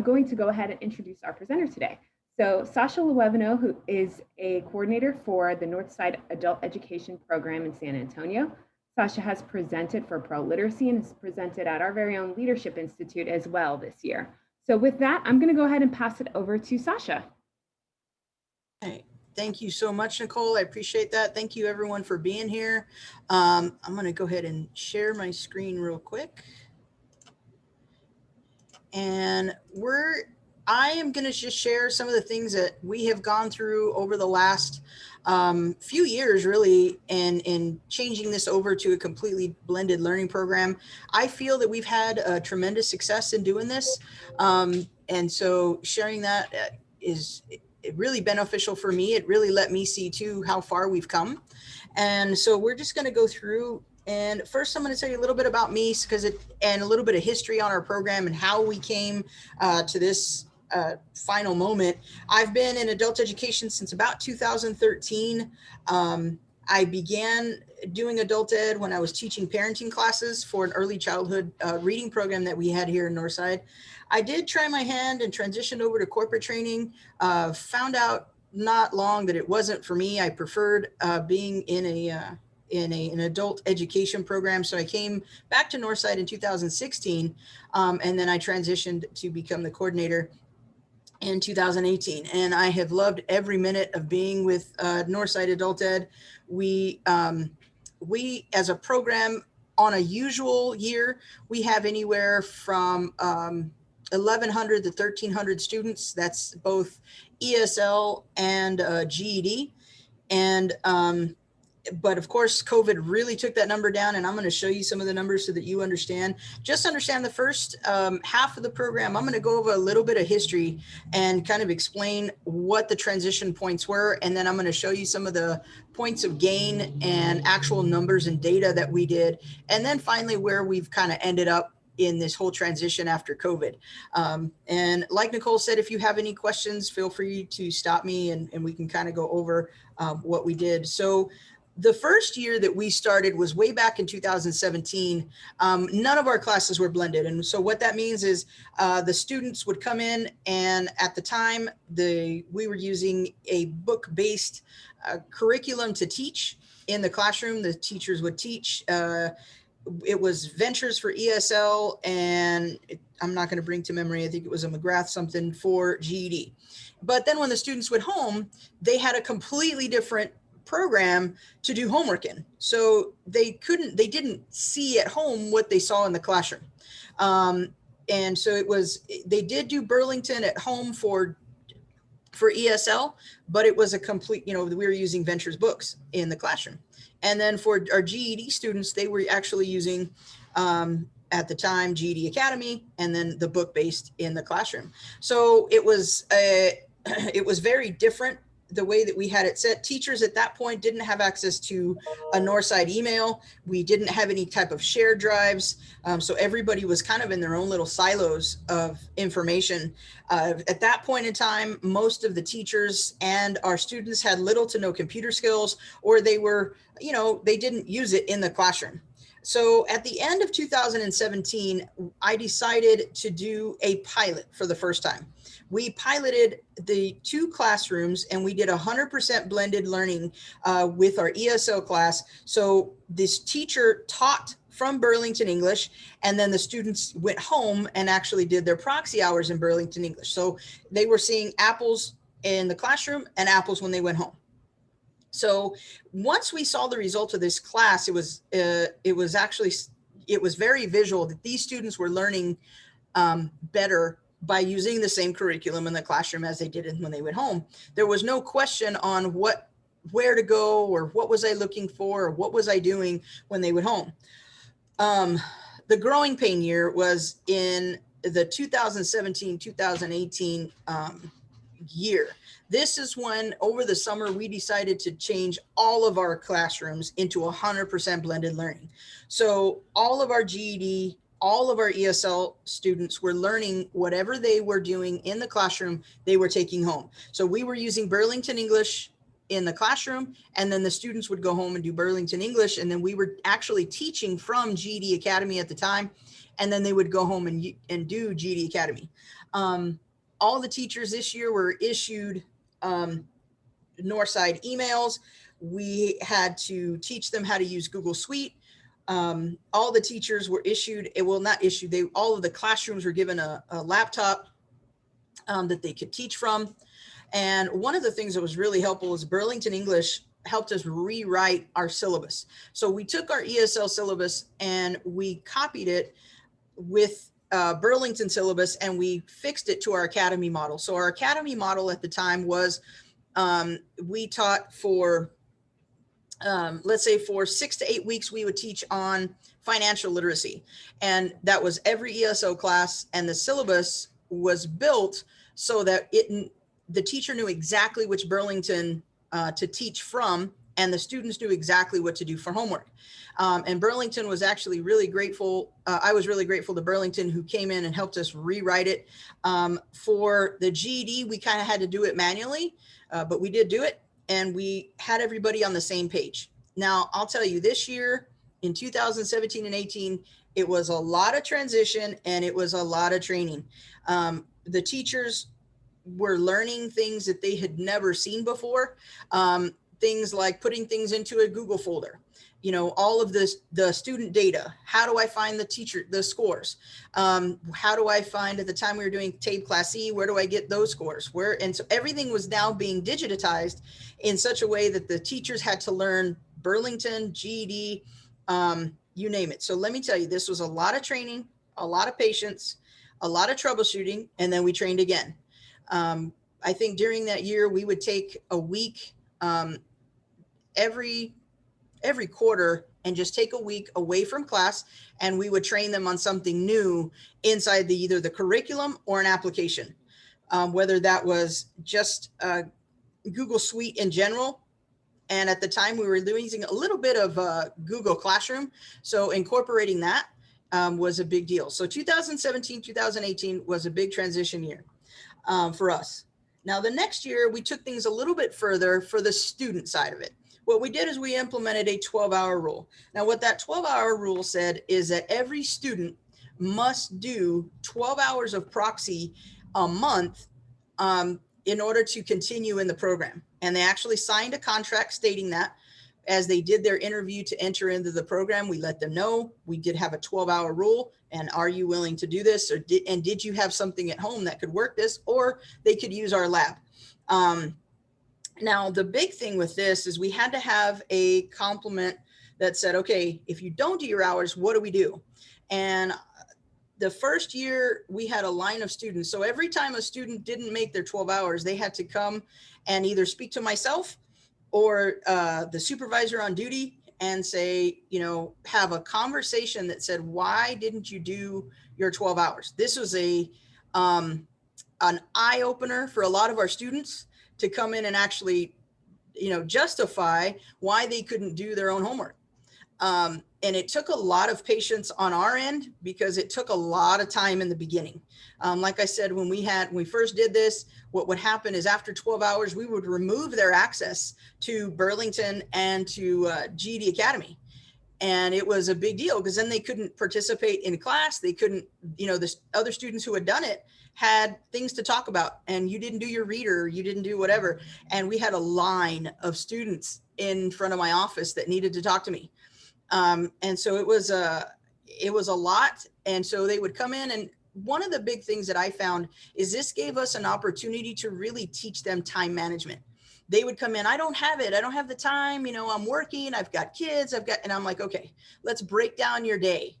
going to go ahead and introduce our presenter today. So Sasha Luevino, who is a coordinator for the Northside Adult Education Program in San Antonio. Sasha has presented for Pro Literacy and has presented at our very own Leadership Institute as well this year. So with that, I'm going to go ahead and pass it over to Sasha. Okay. Thank you so much, Nicole. I appreciate that. Thank you everyone for being here. I'm going to go ahead and share my screen real quick. And I am going to just share some of the things that we have gone through over the last few years, really, in changing this over to a completely blended learning program. I feel that we've had a tremendous success in doing this. And so sharing that is really beneficial for me. It really let me see too how far we've come. And so we're just going to go through. And first, I'm going to tell you a little bit about me and a little bit of history on our program and how we came to this final moment. I've been in adult education since about 2013. I began doing adult ed when I was teaching parenting classes for an early childhood reading program that we had here in Northside. I did try my hand and transitioned over to corporate training, found out not long that it wasn't for me. I preferred being in an adult education program. So I came back to Northside in 2016, and then I transitioned to become the coordinator in 2018. And I have loved every minute of being with Northside Adult Ed. We as a program on a usual year, we have anywhere from 1,100 to 1,300 students. That's both ESL and GED. And but of course, COVID really took that number down, and I'm going to show you some of the numbers so that you understand. Just understand the first half of the program. I'm going to go over a little bit of history and kind of explain what the transition points were, and then I'm going to show you some of the points of gain and actual numbers and data that we did, and then finally where we've kind of ended up in this whole transition after COVID. And like Nicole said, if you have any questions, feel free to stop me and we can kind of go over what we did. So the first year that we started was way back in 2017. None of our classes were blended. And so what that means is the students would come in, and at the time we were using a book-based curriculum to teach in the classroom. The teachers would teach. It was Ventures for ESL, and I'm not going to bring to memory, I think it was a McGrath something for GED. But then when the students went home, they had a completely different program to do homework in. So they didn't see at home what they saw in the classroom. And so they did do Burlington at home for ESL, but it was a complete, we were using Ventures books in the classroom. And then for our GED students, they were actually using, at the time, GED Academy, and then the book-based in the classroom. So it was very different the way that we had it set. Teachers at that point didn't have access to a Northside email. We didn't have any type of shared drives. So everybody was kind of in their own little silos of information. At that point in time, most of the teachers and our students had little to no computer skills, or they were, they didn't use it in the classroom. So at the end of 2017, I decided to do a pilot for the first time. We piloted the 2 classrooms, and we did 100% blended learning with our ESL class. So this teacher taught from Burlington English, and then the students went home and actually did their proxy hours in Burlington English. So they were seeing apples in the classroom and apples when they went home. So once we saw the results of this class, it was very visual that these students were learning better by using the same curriculum in the classroom as they did when they went home. There was no question on where to go, or what was I looking for, or what was I doing when they went home. The growing pain year was in the 2017-2018 year. This is when, over the summer, we decided to change all of our classrooms into 100% blended learning. So all of our GED, all of our ESL students were learning whatever they were doing in the classroom, they were taking home. So we were using Burlington English in the classroom, and then the students would go home and do Burlington English, and then we were actually teaching from GED Academy at the time, and then they would go home and do GED Academy. All the teachers this year were issued Northside emails. We had to teach them how to use Google Suite. All the teachers were issued, not issued, all of the classrooms were given a laptop that they could teach from. And one of the things that was really helpful is Burlington English helped us rewrite our syllabus. So we took our ESL syllabus and we copied it with Burlington syllabus, and we fixed it to our academy model. So our academy model at the time was we taught for, let's say for 6 to 8 weeks, we would teach on financial literacy. And that was every ESO class, and the syllabus was built so that the teacher knew exactly which Burlington to teach from, and the students knew exactly what to do for homework. And Burlington was actually really grateful. I was really grateful to Burlington, who came in and helped us rewrite it. For the GED, we kind of had to do it manually, but we did do it, and we had everybody on the same page. Now, I'll tell you, this year in 2017 and 18, it was a lot of transition and it was a lot of training. The teachers were learning things that they had never seen before. Things like putting things into a Google folder, all of this, the student data. How do I find the scores? How do I find, at the time we were doing TABE Class E, where do I get those scores? And so everything was now being digitized in such a way that the teachers had to learn Burlington, GED, you name it. So let me tell you, this was a lot of training, a lot of patience, a lot of troubleshooting, and then we trained again. I think during that year, we would take a week every quarter and just take a week away from class, and we would train them on something new inside either the curriculum or an application, whether that was just Google Suite in general. And at the time we were using a little bit of Google Classroom. So incorporating that was a big deal. So 2017, 2018 was a big transition year for us. Now, the next year, we took things a little bit further for the student side of it. What we did is we implemented a 12-hour rule. Now, what that 12-hour rule said is that every student must do 12 hours of proxy a month in order to continue in the program. And they actually signed a contract stating that. As they did their interview to enter into the program, we let them know we did have a 12-hour rule. And are you willing to do this? And did you have something at home that could work this, or they could use our lab? Now, the big thing with this is we had to have a complement that said, okay, if you don't do your hours, what do we do? And the first year we had a line of students. So every time a student didn't make their 12 hours, they had to come and either speak to myself or the supervisor on duty and say, have a conversation that said, why didn't you do your 12 hours? This was an eye opener for a lot of our students to come in and actually, justify why they couldn't do their own homework. And it took a lot of patience on our end because it took a lot of time in the beginning. Like I said, when we first did this, what would happen is after 12 hours, we would remove their access to Burlington and to GED Academy. And it was a big deal because then they couldn't participate in class. They couldn't, the other students who had done it had things to talk about, and you didn't do your reader, you didn't do whatever. And we had a line of students in front of my office that needed to talk to me. And so it was a lot. And so they would come in, and one of the big things that I found is this gave us an opportunity to really teach them time management. They would come in, I don't have it. I don't have the time. I'm working, I've got kids, and I'm like, okay, let's break down your day.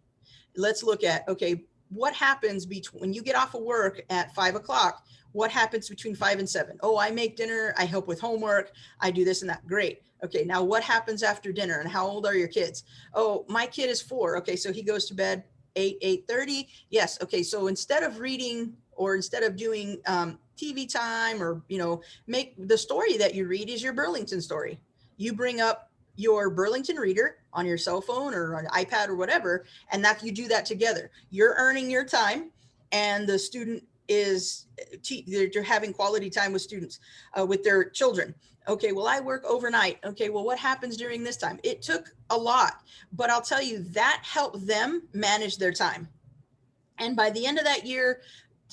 Let's look at, okay, what happens when you get off of work at 5 o'clock? What happens between 5 and 7? Oh, I make dinner. I help with homework. I do this and that. Great. Okay. Now what happens after dinner, and how old are your kids? Oh, my kid is 4. Okay. So he goes to bed 8:30. Yes. Okay. So instead of reading or instead of doing TV time or, make the story that you read is your Burlington story. You bring up your Burlington reader on your cell phone or on iPad or whatever, and that you do that together. You're earning your time, and the student is they're having quality time with students, with their children. Okay, well, I work overnight. Okay, well, what happens during this time? It took a lot, but I'll tell you that helped them manage their time. And by the end of that year,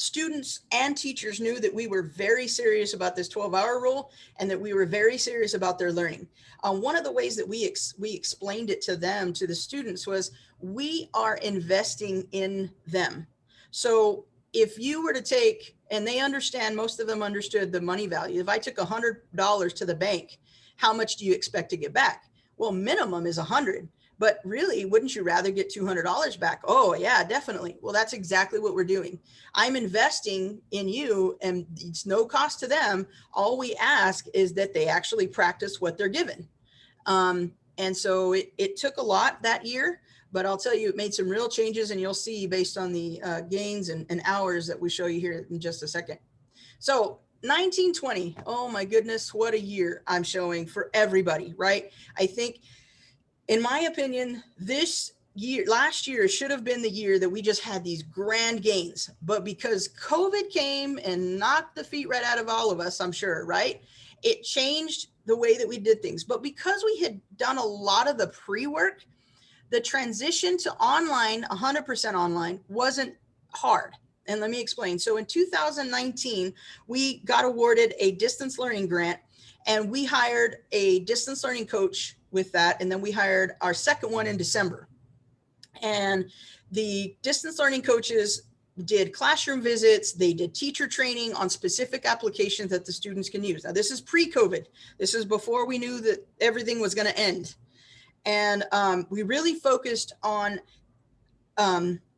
students and teachers knew that we were very serious about this 12-hour rule and that we were very serious about their learning. One of the ways that we explained it to them, to the students, was we are investing in them. So if you were to take, and they understand, most of them understood the money value. If I took $100 to the bank, how much do you expect to get back? Well, minimum is 100. But really, wouldn't you rather get $200 back? Oh, yeah, definitely. Well, that's exactly what we're doing. I'm investing in you, and it's no cost to them. All we ask is that they actually practice what they're given. And so it took a lot that year, but I'll tell you, it made some real changes, and you'll see based on the gains and hours that we show you here in just a second. So 1920, oh my goodness, what a year I'm showing for everybody, right? I think, in my opinion, last year should have been the year that we just had these grand gains, but because COVID came and knocked the feet right out of all of us, I'm sure, right? It changed the way that we did things. But because we had done a lot of the pre-work, the transition to online, 100% online, wasn't hard. And let me explain. So in 2019, we got awarded a distance learning grant, and we hired a distance learning coach with that. And then we hired our second one in December. And the distance learning coaches did classroom visits. They did teacher training on specific applications that the students can use. Now, this is pre-COVID. This is before we knew that everything was going to end. And we really focused on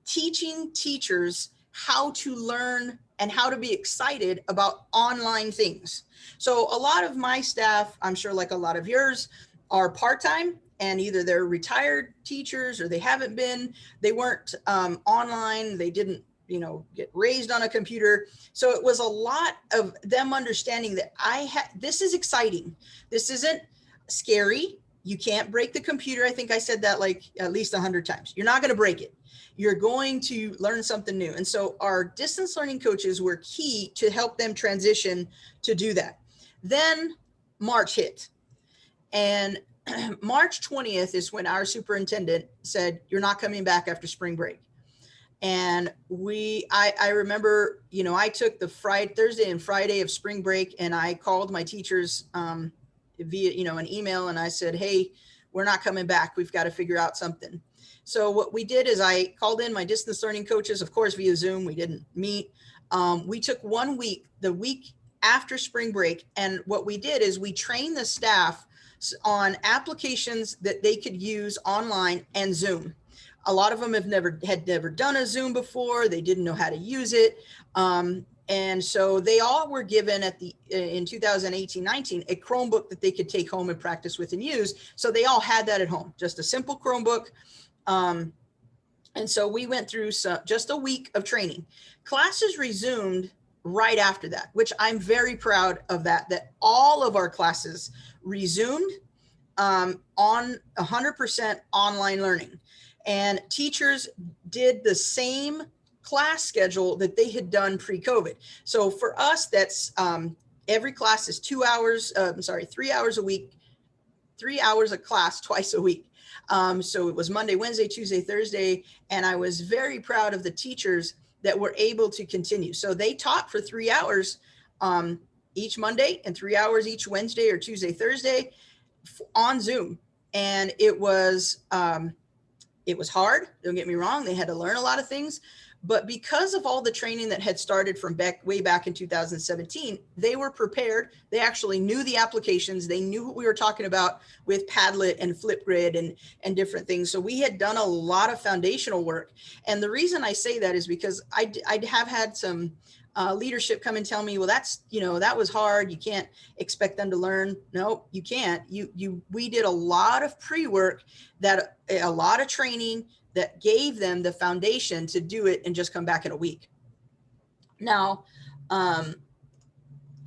teaching teachers how to learn and how to be excited about online things. So a lot of my staff, I'm sure like a lot of yours, are part-time, and either they're retired teachers or they haven't been, they weren't online, they didn't, get raised on a computer. So it was a lot of them understanding that this is exciting. This isn't scary. You can't break the computer. I think I said that like at least 100 times. You're not going to break it. You're going to learn something new. And so our distance learning coaches were key to help them transition to do that. Then March hit. And March 20th is when our superintendent said, you're not coming back after spring break. And I remember, I took the Thursday and Friday of spring break, and I called my teachers via, an email, and I said, hey, we're not coming back. We've got to figure out something. So what we did is I called in my distance learning coaches, of course, via Zoom. We didn't meet. We took 1 week, the week after spring break. And what we did is we trained the staff on applications that they could use online and Zoom. A lot of them had never done a Zoom before. They didn't know how to use it. And so they all were given in 2018-19, a Chromebook that they could take home and practice with and use. So they all had that at home, just a simple Chromebook. And so we went through just a week of training. Classes resumed right after that, which I'm very proud of that all of our classes resumed on 100% online learning. And teachers did the same class schedule that they had done pre-COVID. So for us, that's every class is 3 hours a week, 3 hours of class twice a week. So it was Monday, Wednesday, Tuesday, Thursday. And I was very proud of the teachers that were able to continue. So they taught for 3 hours each Monday and 3 hours each Wednesday or Tuesday, Thursday on Zoom. And it was hard. Don't get me wrong. They had to learn a lot of things, but because of all the training that had started from way back in 2017, they were prepared. They actually knew the applications. They knew what we were talking about with Padlet and Flipgrid and different things. So we had done a lot of foundational work. And the reason I say that is because I have had some leadership come and tell me, well, that was hard. You can't expect them to learn. No, you can't. We did a lot of pre-work, a lot of training that gave them the foundation to do it and just come back in a week. Now,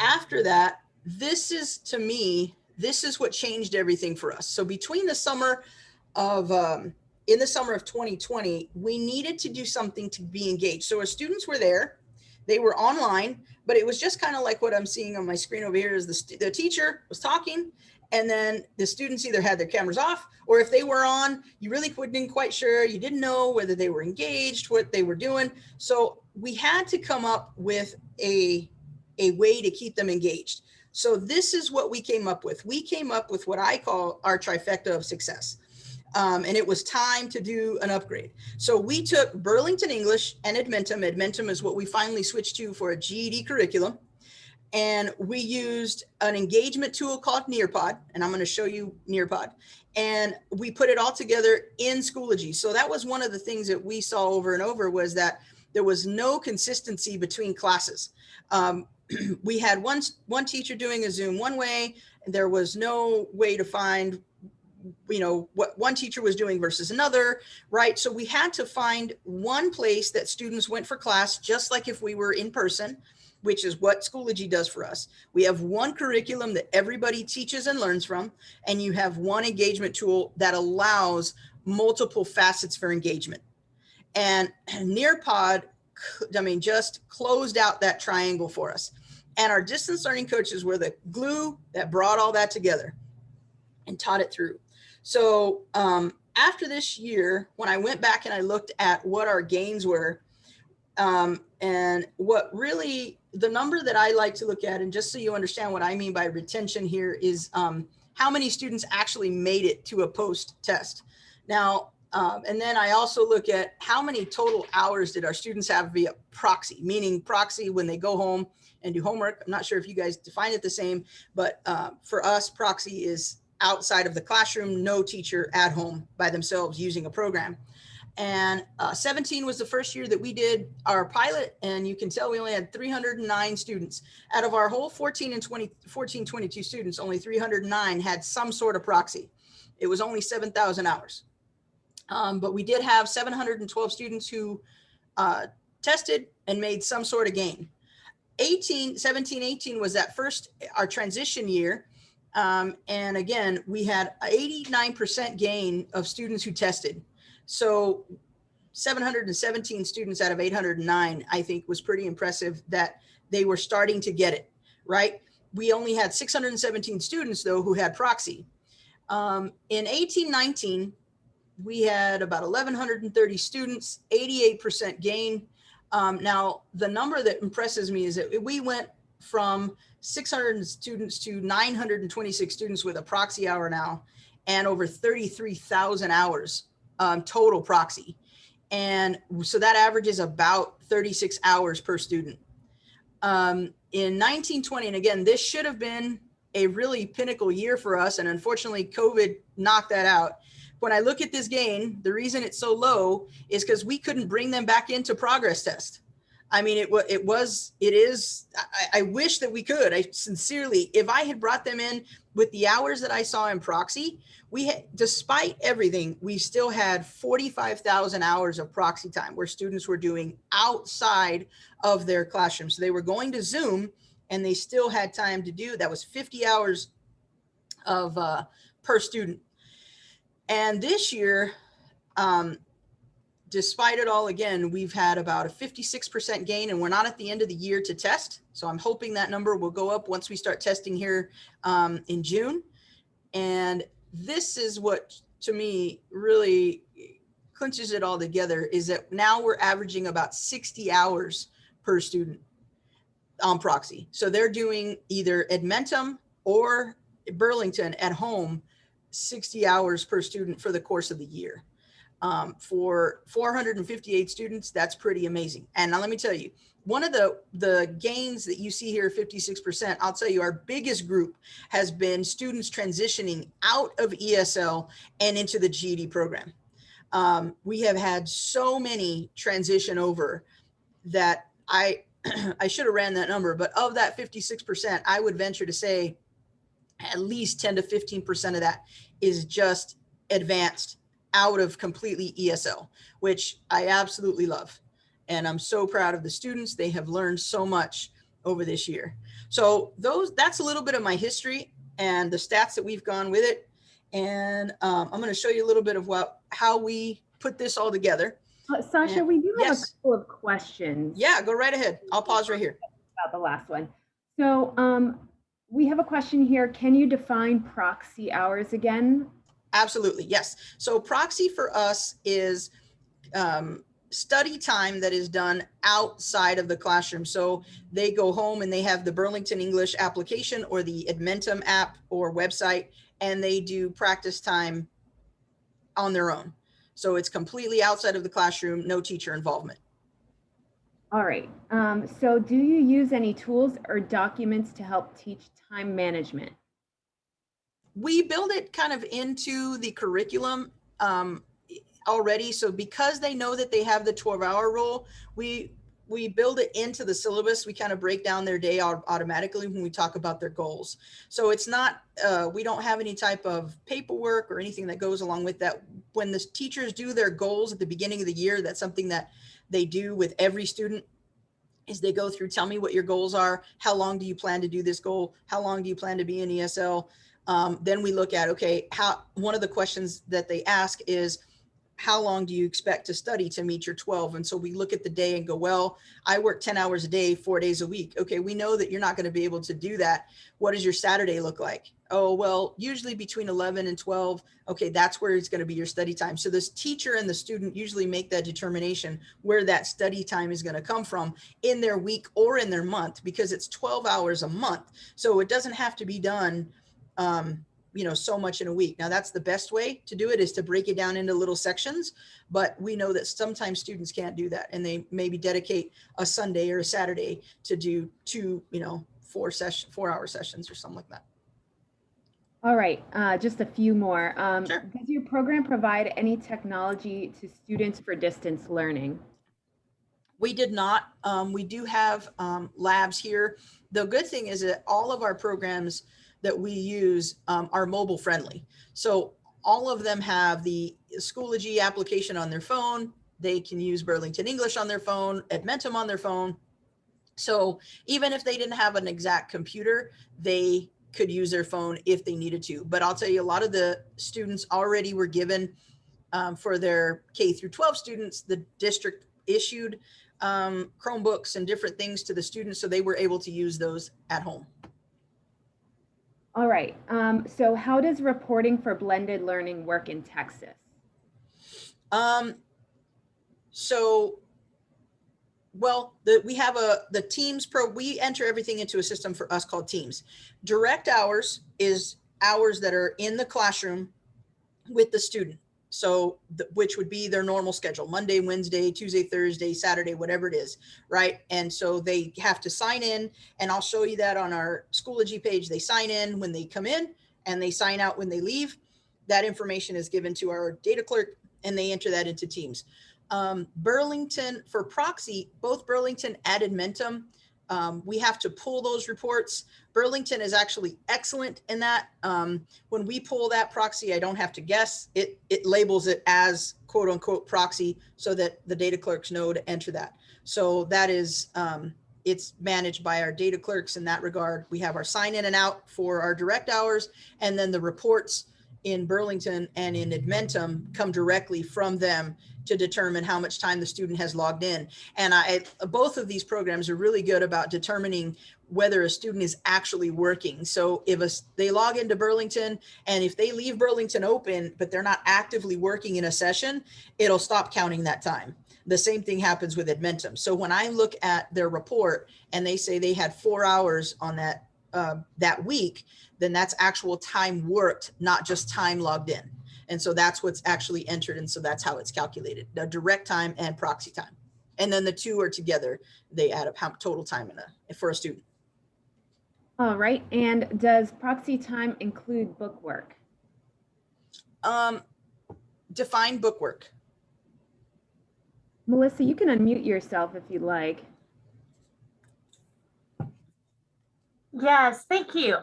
after that, this is what changed everything for us. So between the summer of, in the summer of 2020, we needed to do something to be engaged. So our students were there. They were online, but it was just kind of like what I'm seeing on my screen over here is the teacher was talking And then the students either had their cameras off, or if they were on, you really wasn't quite sure. You didn't know whether they were engaged, what they were doing. So we had to come up with a way to keep them engaged. So this is what we came up with. We came up with what I call our trifecta of success. And it was time to do an upgrade. So we took Burlington English and Edmentum. Edmentum is what we finally switched to for a GED curriculum. And we used an engagement tool called Nearpod, and I'm going to show you Nearpod. And we put it all together in Schoology. So that was one of the things that we saw over and over, was that there was no consistency between classes. We had one teacher doing a Zoom one way, and there was no way to find, you know, what one teacher was doing versus another, right? So we had to find one place that students went for class, just like if we were in person, which is what Schoology does for us. We have one curriculum that everybody teaches and learns from, and you have one engagement tool that allows multiple facets for engagement. And Nearpod, I mean, just closed out that triangle for us. And our distance learning coaches were the glue that brought all that together and taught it through. So after this year, when I went back and I looked at what our gains were, and what really, the number that I like to look at, and just so you understand what I mean by retention here, is how many students actually made it to a post test. Now, and then I also look at how many total hours did our students have via proxy, meaning proxy when they go home and do homework. I'm not sure if you guys define it the same, but for us, proxy is outside of the classroom, no teacher at home by themselves using a program. And 17 was the first year that we did our pilot, and you can tell we only had 309 students. Out of our whole 14, 22 students, only 309 had some sort of proxy. It was only 7,000 hours. But we did have 712 students who tested and made some sort of gain. 17, 18 was that first, our transition year. And again, we had 89% gain of students who tested. So 717 students out of 809, I think, was pretty impressive that they were starting to get it, right? We only had 617 students, though, who had proxy. In 18, 19, we had about 1,130 students, 88% gain. Now, the number that impresses me is that we went from 600 students to 926 students with a proxy hour now, and over 33,000 hours total proxy. And so that averages about 36 hours per student. In 1920, and again, this should have been a really pinnacle year for us, and unfortunately COVID knocked that out. When I look at this gain, the reason it's so low is because we couldn't bring them back into progress test. I mean, it is, I wish that we could. I sincerely, if I had brought them in with the hours that I saw in proxy, despite everything, we still had 45,000 hours of proxy time where students were doing outside of their classroom. So they were going to Zoom and they still had time to do, that was 50 hours of per student. And this year, despite it all, again, we've had about a 56% gain, and we're not at the end of the year to test. So I'm hoping that number will go up once we start testing here in June. And this is what, to me, really clinches it all together, is that now we're averaging about 60 hours per student on proxy. So they're doing either Edmentum or Burlington at home, 60 hours per student for the course of the year. For 458 students, that's pretty amazing. And now let me tell you, one of the gains that you see here, 56%, I'll tell you, our biggest group has been students transitioning out of ESL and into the GED program. We have had so many transition over that I should have ran that number, but of that 56%, I would venture to say at least 10 to 15% of that is just advanced out of completely ESL, which I absolutely love. And I'm so proud of the students. They have learned so much over this year. So that's a little bit of my history and the stats that we've gone with it. And I'm going to show you a little bit of how we put this all together. Sasha, we do have yes, a couple of questions. Yeah, go right ahead. I'll pause right here. About the last one. So We have a question here. Can you define proxy hours again? Absolutely, yes. So proxy for us is study time that is done outside of the classroom. So they go home and they have the Burlington English application or the Edmentum app or website, and they do practice time on their own. So it's completely outside of the classroom, no teacher involvement. All right. So do you use any tools or documents to help teach time management? We build it kind of into the curriculum already. So because they know that they have the 12-hour rule, we build it into the syllabus. We kind of break down their day automatically when we talk about their goals. So it's not, we don't have any type of paperwork or anything that goes along with that. When the teachers do their goals at the beginning of the year, that's something that they do with every student, is they go through, tell me what your goals are. How long do you plan to do this goal? How long do you plan to be in ESL? Then we look at, okay, one of the questions that they ask is, how long do you expect to study to meet your 12? And so we look at the day and go, well, I work 10 hours a day, 4 days a week. Okay, we know that you're not going to be able to do that. What does your Saturday look like? Oh, well, usually between 11 and 12. Okay, that's where it's going to be your study time. So this teacher and the student usually make that determination where that study time is going to come from in their week or in their month, because it's 12 hours a month. So it doesn't have to be done so much in a week. Now that's the best way to do it, is to break it down into little sections, but we know that sometimes students can't do that, and they maybe dedicate a Sunday or a Saturday to do 2 4-hour sessions or something like that. All right, just a few more. Sure. Does your program provide any technology to students for distance learning? We did not. We do have labs here. The good thing is that all of our programs that we use are mobile friendly. So all of them have the Schoology application on their phone. They can use Burlington English on their phone, Edmentum on their phone. So even if they didn't have an exact computer, they could use their phone if they needed to. But I'll tell you, a lot of the students already were given for their K through 12 students, the district issued Chromebooks and different things to the students, so they were able to use those at home. All right. So how does reporting for blended learning work in Texas? We have the Teams we enter everything into a system for us called Teams. Direct hours is hours that are in the classroom with the student. So which would be their normal schedule, Monday, Wednesday, Tuesday, Thursday, Saturday, whatever it is, right? And so they have to sign in, and I'll show you that on our Schoology page. They sign in when they come in and they sign out when they leave. That information is given to our data clerk, and they enter that into Teams. Burlington, for proxy, both Burlington and Edmentum, we have to pull those reports. Burlington is actually excellent in that. When we pull that proxy, I don't have to guess. It labels it as quote unquote proxy so that the data clerks know to enter that. So that is, it's managed by our data clerks in that regard. We have our sign in and out for our direct hours, and then the reports in Burlington and in Edmentum come directly from them to determine how much time the student has logged in. And both of these programs are really good about determining whether a student is actually working. So if they log into Burlington, and if they leave Burlington open, but they're not actively working in a session, it'll stop counting that time. The same thing happens with Edmentum. So when I look at their report and they say they had 4 hours on that week, then that's actual time worked, not just time logged in. And so that's what's actually entered. And so that's how it's calculated, the direct time and proxy time. And then the two are together. They add up how total time for a student. All right. And does proxy time include book work? Define book work. Melissa, you can unmute yourself if you like. Yes, thank you.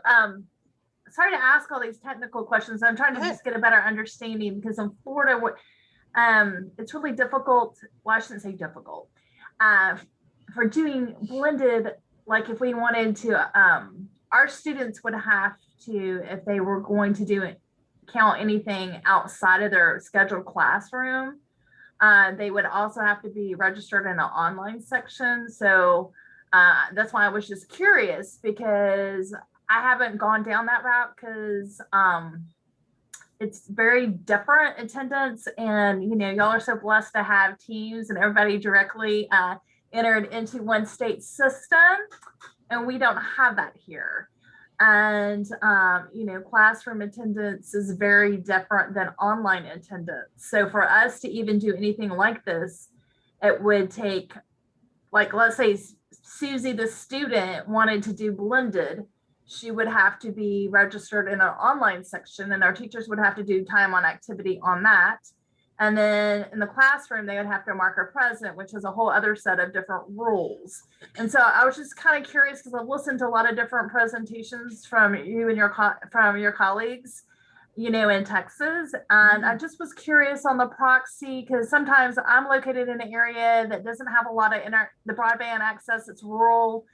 Sorry to ask all these technical questions. I'm trying to just get a better understanding, because in Florida, it's really difficult. Well, I shouldn't say difficult. For doing blended, like if we wanted to, our students would have to, if they were going to count anything outside of their scheduled classroom, they would also have to be registered in an online section. So that's why I was just curious, because I haven't gone down that route because it's very different attendance, and y'all are so blessed to have teams and everybody directly entered into one state system, and we don't have that here. And classroom attendance is very different than online attendance. So for us to even do anything like this, it would take, like, let's say Susie, the student, wanted to do blended, she would have to be registered in our online section, and our teachers would have to do time on activity on that. And then in the classroom, they would have to mark her present, which is a whole other set of different rules. And so I was just kind of curious, because I've listened to a lot of different presentations from you and your colleagues, in Texas. And I just was curious on the proxy, because sometimes I'm located in an area that doesn't have a lot of the broadband access. It's rural,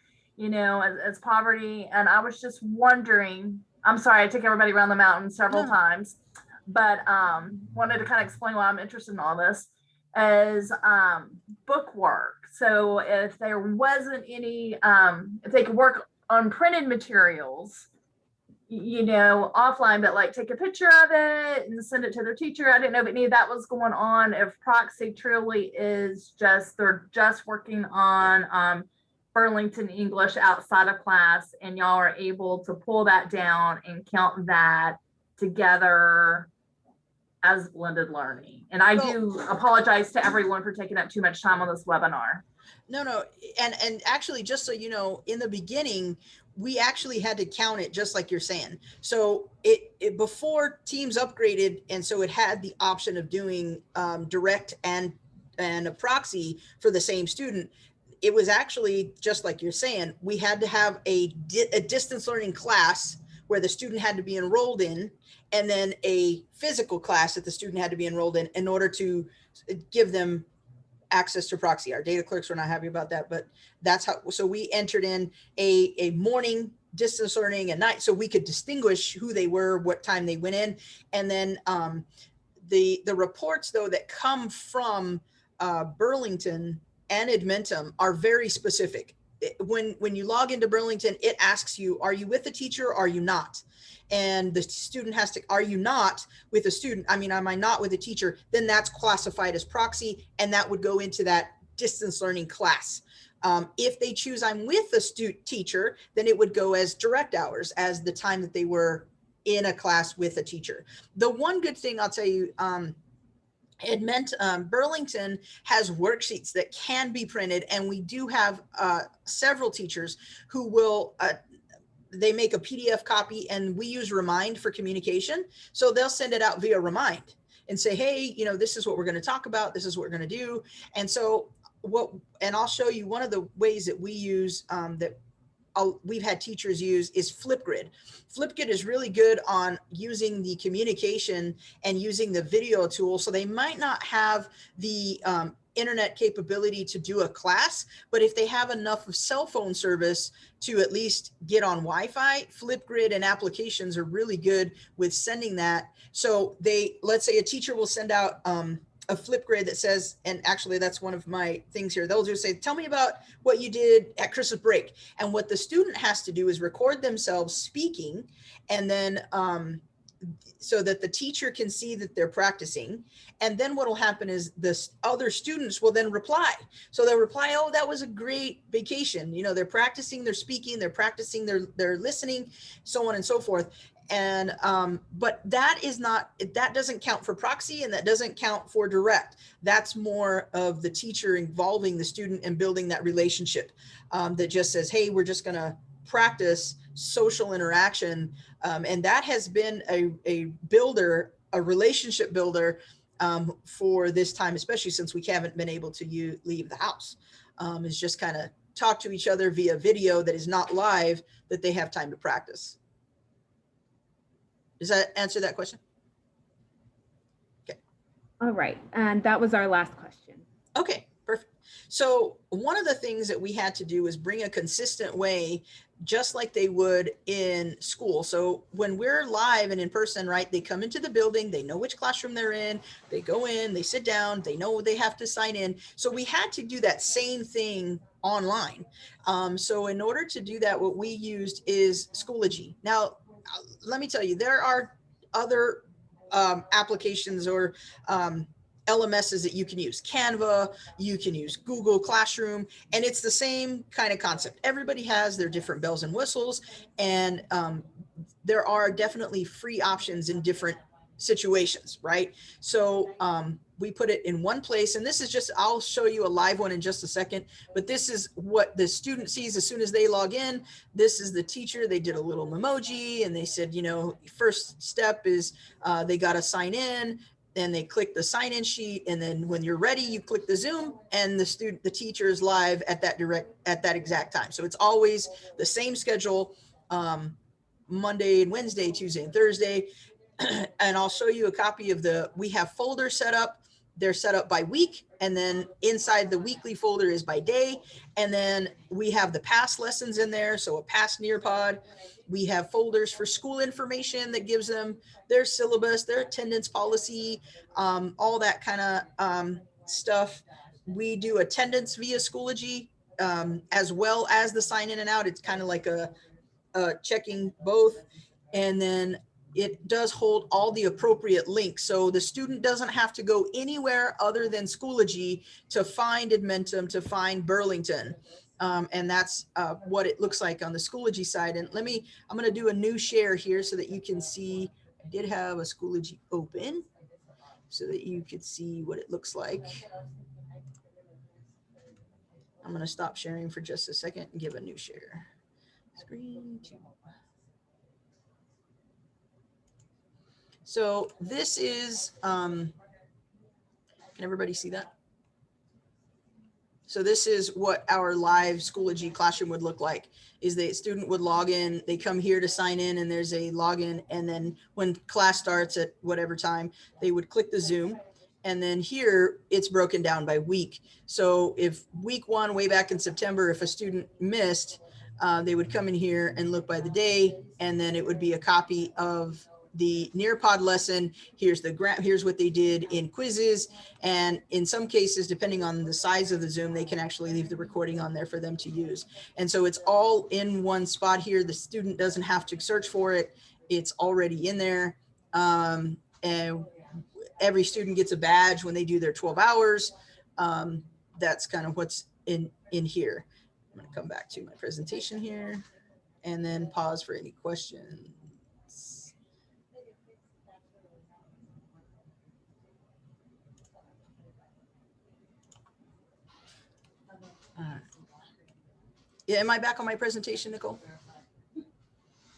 as poverty. And I was just wondering, I'm sorry, I took everybody around the mountain several times, but wanted to kind of explain why I'm interested in all this, is book work. So if there wasn't any, if they could work on printed materials, offline, but like take a picture of it and send it to their teacher. I didn't know if any of that was going on. If proxy truly is they're just working on Burlington English outside of class, and y'all are able to pull that down and count that together as blended learning. And I do apologize to everyone for taking up too much time on this webinar. No. And actually, just so you know, in the beginning, we actually had to count it just like you're saying. So it before Teams upgraded, and so it had the option of doing direct and a proxy for the same student. It was actually just like you're saying, we had to have a distance learning class where the student had to be enrolled in, and then a physical class that the student had to be enrolled in order to give them access to proxy. Our data clerks were not happy about that, but that's how, so we entered in a morning distance learning at night, so we could distinguish who they were, what time they went in. And then the reports though that come from Burlington and Edmentum are very specific. When you log into Burlington, it asks you, are you with a teacher or are you not? And the student has to, are you not with a student? I mean, am I not with a teacher? Then that's classified as proxy, and that would go into that distance learning class. If they choose I'm with a teacher, then it would go as direct hours, as the time that they were in a class with a teacher. The one good thing I'll tell you, Burlington has worksheets that can be printed, and we do have several teachers who will they make a PDF copy, and we use Remind for communication. So they'll send it out via Remind and say, hey, this is what we're going to talk about. This is what we're going to do. And so and I'll show you one of the ways that we use we've had teachers use is Flipgrid. Flipgrid is really good on using the communication and using the video tool. So they might not have the internet capability to do a class, but if they have enough of cell phone service to at least get on Wi-Fi, Flipgrid and applications are really good with sending that. So let's say a teacher will send out a Flipgrid that says, and actually that's one of my things here, they'll just say, tell me about what you did at Christmas break. And what the student has to do is record themselves speaking, and then so that the teacher can see that they're practicing. And then what will happen is the other students will then reply. So they'll reply, oh, that was a great vacation. They're practicing, they're speaking, they're practicing, they're listening, so on and so forth. And but that doesn't count for proxy, and that doesn't count for direct. That's more of the teacher involving the student and building that relationship that just says, hey, we're just going to practice social interaction. And that has been a relationship builder for this time, especially since we haven't been able to leave the house. Is just kind of talk to each other via video that is not live, that they have time to practice. Does that answer that question? Okay. All right. And that was our last question. Okay, perfect. So one of the things that we had to do was bring a consistent way, just like they would in school. So when we're live and in person, right, they come into the building, they know which classroom they're in, they go in, they sit down, they know they have to sign in. So we had to do that same thing online. So in order to do that, what we used is Schoology. Now, let me tell you, there are other applications or LMSs that you can use. Canva, you can use Google Classroom, and it's the same kind of concept. Everybody has their different bells and whistles, and there are definitely free options in different situations, right? So we put it in one place, and this is just, I'll show you a live one in just a second, but this is what the student sees as soon as they log in. This is the teacher. They did a little emoji, and they said, you know, first step is they got to sign in. And they click the sign in sheet, and then when you're ready, you click the Zoom, and the teacher is live at that exact time. So it's always the same schedule, Monday and Wednesday, Tuesday and Thursday. And I'll show you a copy of we have folders set up. They're set up by week, and then inside the weekly folder is by day. And then we have the past lessons in there. So a past Nearpod. We have folders for school information that gives them their syllabus, their attendance policy, all that kind of stuff. We do attendance via Schoology, as well as the sign in and out. It's kind of like a checking both. And then it does hold all the appropriate links. So the student doesn't have to go anywhere other than Schoology to find Edmentum, to find Burlington. And that's what it looks like on the Schoology side. And I'm going to do a new share here so that you can see. I did have a Schoology open so that you could see what it looks like. I'm going to stop sharing for just a second and give a new share. Screen 2. So this is, can everybody see that? So this is what our live Schoology classroom would look like, is the student would log in, they come here to sign in, and there's a login. And then when class starts at whatever time, they would click the Zoom. And then here it's broken down by week. So if week 1, way back in September, if a student missed, they would come in here and look by the day, and then it would be a copy of the Nearpod lesson. Here's here's what they did in quizzes. And in some cases, depending on the size of the Zoom, they can actually leave the recording on there for them to use. And so it's all in one spot here. The student doesn't have to search for it. It's already in there. And every student gets a badge when they do their 12 hours. That's kind of what's in here. I'm going to come back to my presentation here and then pause for any questions. Yeah, am I back on my presentation, Nicole?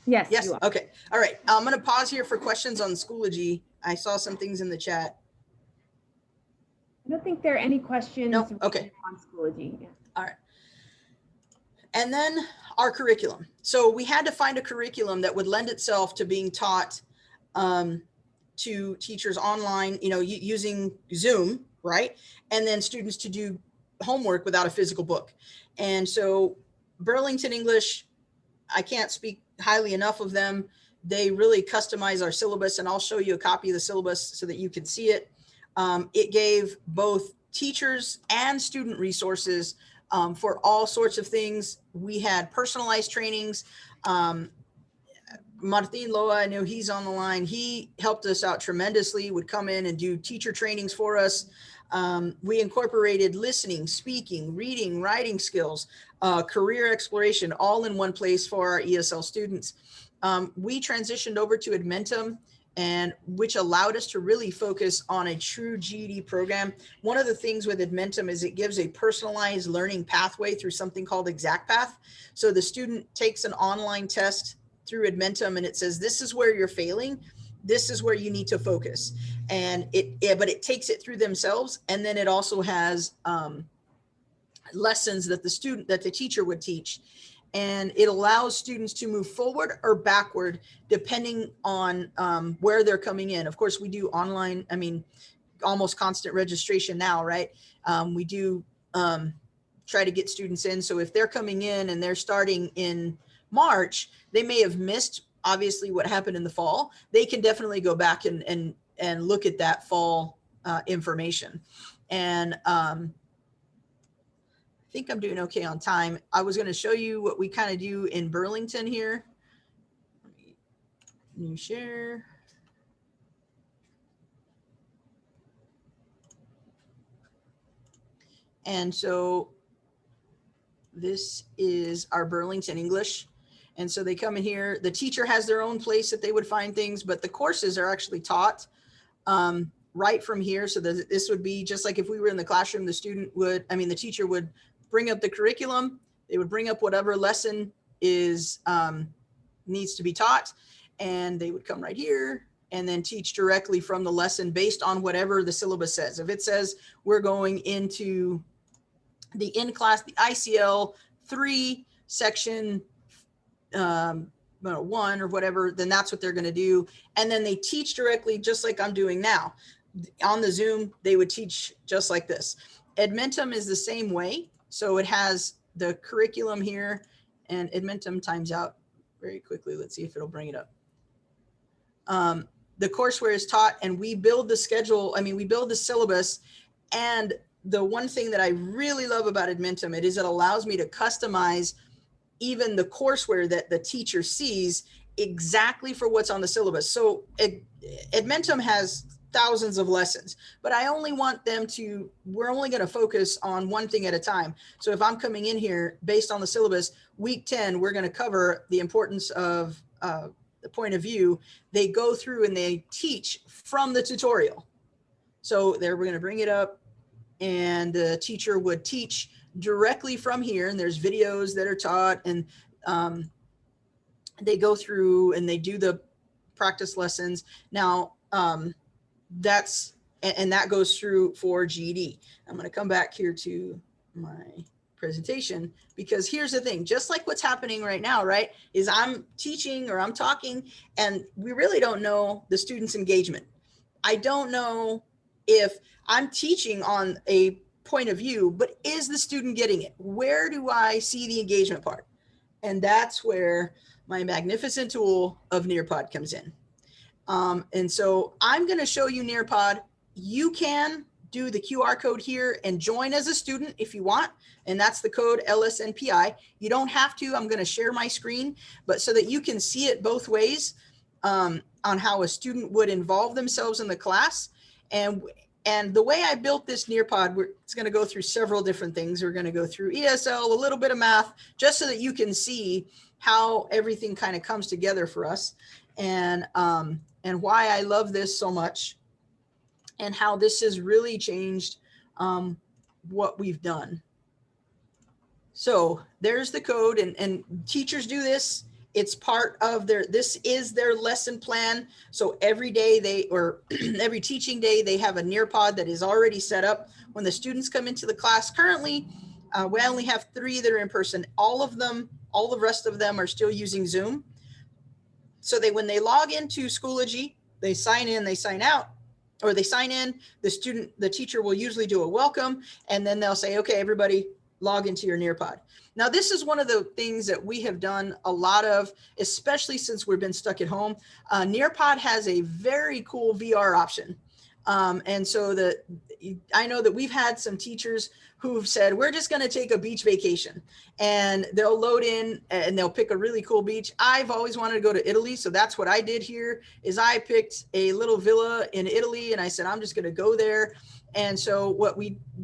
Yes. Yes. You are. Okay. All right. I'm going to pause here for questions on Schoology. I saw some things in the chat. I don't think there are any questions. No. Okay. On Schoology. Yeah. All right. And then our curriculum. So we had to find a curriculum that would lend itself to being taught to teachers online, you know, using Zoom, right? And then students to do homework without a physical book. And so Burlington English, I can't speak highly enough of them. They really customize our syllabus, and I'll show you a copy of the syllabus so that you can see it. It gave both teachers and student resources for all sorts of things. We had personalized trainings. Martin Loa, I know he's on the line. He helped us out tremendously, would come in and do teacher trainings for us. We incorporated listening, speaking, reading, writing skills, career exploration, all in one place for our ESL students. We transitioned over to Edmentum, and which allowed us to really focus on a true GED program. One of the things with Edmentum is it gives a personalized learning pathway through something called ExactPath. So the student takes an online test through Edmentum, and it says, this is where you're failing. This is where you need to focus. And but it takes it through themselves. And then it also has lessons that the teacher would teach. And it allows students to move forward or backward depending on where they're coming in. Of course, we do online, I mean, almost constant registration now, right? We do try to get students in. So if they're coming in and they're starting in March, they may have missed obviously what happened in the fall. They can definitely go back and look at that fall information. And I think I'm doing okay on time. I was going to show you what we kind of do in Burlington here. New share. And so this is our Burlington English. And so they come in here, the teacher has their own place that they would find things, but the courses are actually taught right from here. So this would be just like if we were in the classroom, the teacher would bring up the curriculum. They would bring up whatever lesson is needs to be taught, and they would come right here and then teach directly from the lesson based on whatever the syllabus says. If it says we're going into the in-class, the ICL 3 section 1 or whatever, then that's what they're going to do. And then they teach directly, just like I'm doing now. On the Zoom, they would teach just like this. Edmentum is the same way. So it has the curriculum here, and Edmentum times out very quickly. Let's see if it'll bring it up. The courseware is taught, and we build the schedule. We build the syllabus. And the one thing that I really love about Edmentum, it allows me to customize even the courseware that the teacher sees exactly for what's on the syllabus. So Edmentum has thousands of lessons, but I only want them to, we're only going to focus on one thing at a time. So if I'm coming in here based on the syllabus, week 10, we're going to cover the importance of the point of view. They go through and they teach from the tutorial. So there, we're going to bring it up, and the teacher would teach directly from here, and there's videos that are taught, and they go through and they do the practice lessons. Now that goes through for GED. I'm going to come back here to my presentation, because here's the thing, just like what's happening right now, right, is I'm teaching or I'm talking, and we really don't know the student's engagement. I don't know if I'm teaching on a point of view, but is the student getting it? Where do I see the engagement part? And that's where my magnificent tool of Nearpod comes in. And so I'm going to show you Nearpod. You can do the QR code here and join as a student if you want. And that's the code LSNPI. You don't have to. I'm going to share my screen, but so that you can see it both ways on how a student would involve themselves in the class. And the way I built this Nearpod, it's going to go through several different things. We're going to go through ESL, a little bit of math, just so that you can see how everything kind of comes together for us, and why I love this so much, and how this has really changed what we've done. So there's the code, and teachers do this. It's part of this is their lesson plan. So every day every teaching day, they have a Nearpod that is already set up. When the students come into the class, currently, we only have 3 that are in person. All the rest of them are still using Zoom. So when they log into Schoology, they sign in, they sign out, or they sign in, the teacher will usually do a welcome, and then they'll say, okay, everybody log into your Nearpod. Now, this is one of the things that we have done a lot of, especially since we've been stuck at home. Nearpod has a very cool VR option. And so I know that we've had some teachers who've said, we're just going to take a beach vacation, and they'll load in and they'll pick a really cool beach. I've always wanted to go to Italy. So that's what I did here, is I picked a little villa in Italy, and I said, I'm just going to go there. And so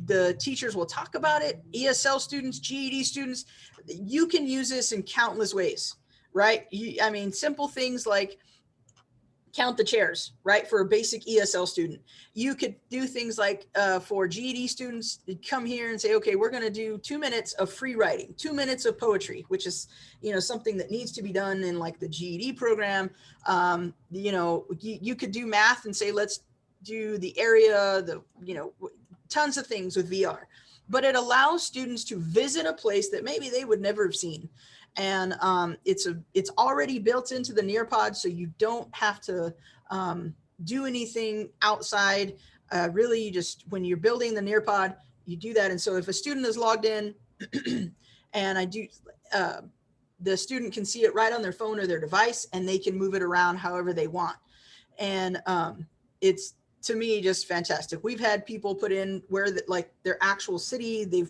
the teachers will talk about it, ESL students, GED students, you can use this in countless ways, right? Simple things like count the chairs, right? For a basic ESL student, you could do things like for GED students, come here and say, okay, we're going to do 2 minutes of free writing, 2 minutes of poetry, which is, something that needs to be done in like the GED program. You could do math and say, let's do the area, tons of things with VR, but it allows students to visit a place that maybe they would never have seen. And it's already built into the Nearpod, so you don't have to do anything outside. Really, you just, when you're building the Nearpod, you do that. And so if a student is logged in, And I do, the student can see it right on their phone or their device, and they can move it around however they want. And it's, to me, just fantastic. We've had people put in where like their actual city,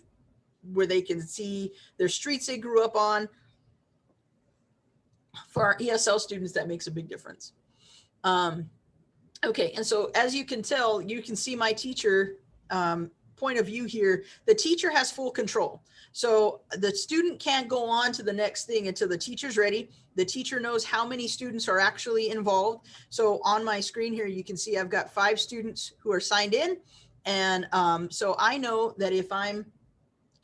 where they can see their streets they grew up on. For our ESL students, that makes a big difference. Okay, and so as you can tell, you can see my teacher point of view here. The teacher has full control. So the student can't go on to the next thing until the teacher's ready. The teacher knows how many students are actually involved. So on my screen here, you can see I've got 5 students who are signed in. And so I know that if I'm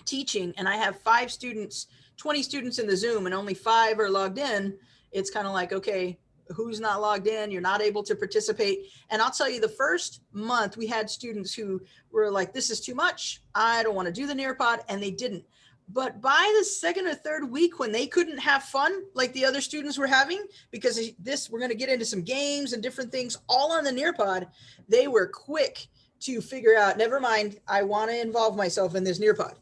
teaching and I have 5 students, 20 students in the Zoom and only 5 are logged in, it's kind of like, okay, who's not logged in? You're not able to participate. And I'll tell you, the first month we had students who were like, this is too much. I don't want to do the Nearpod, and they didn't. But by the second or third week, when they couldn't have fun like the other students were having, because we're going to get into some games and different things all on the Nearpod, they were quick to figure out, never mind, I want to involve myself in this Nearpod.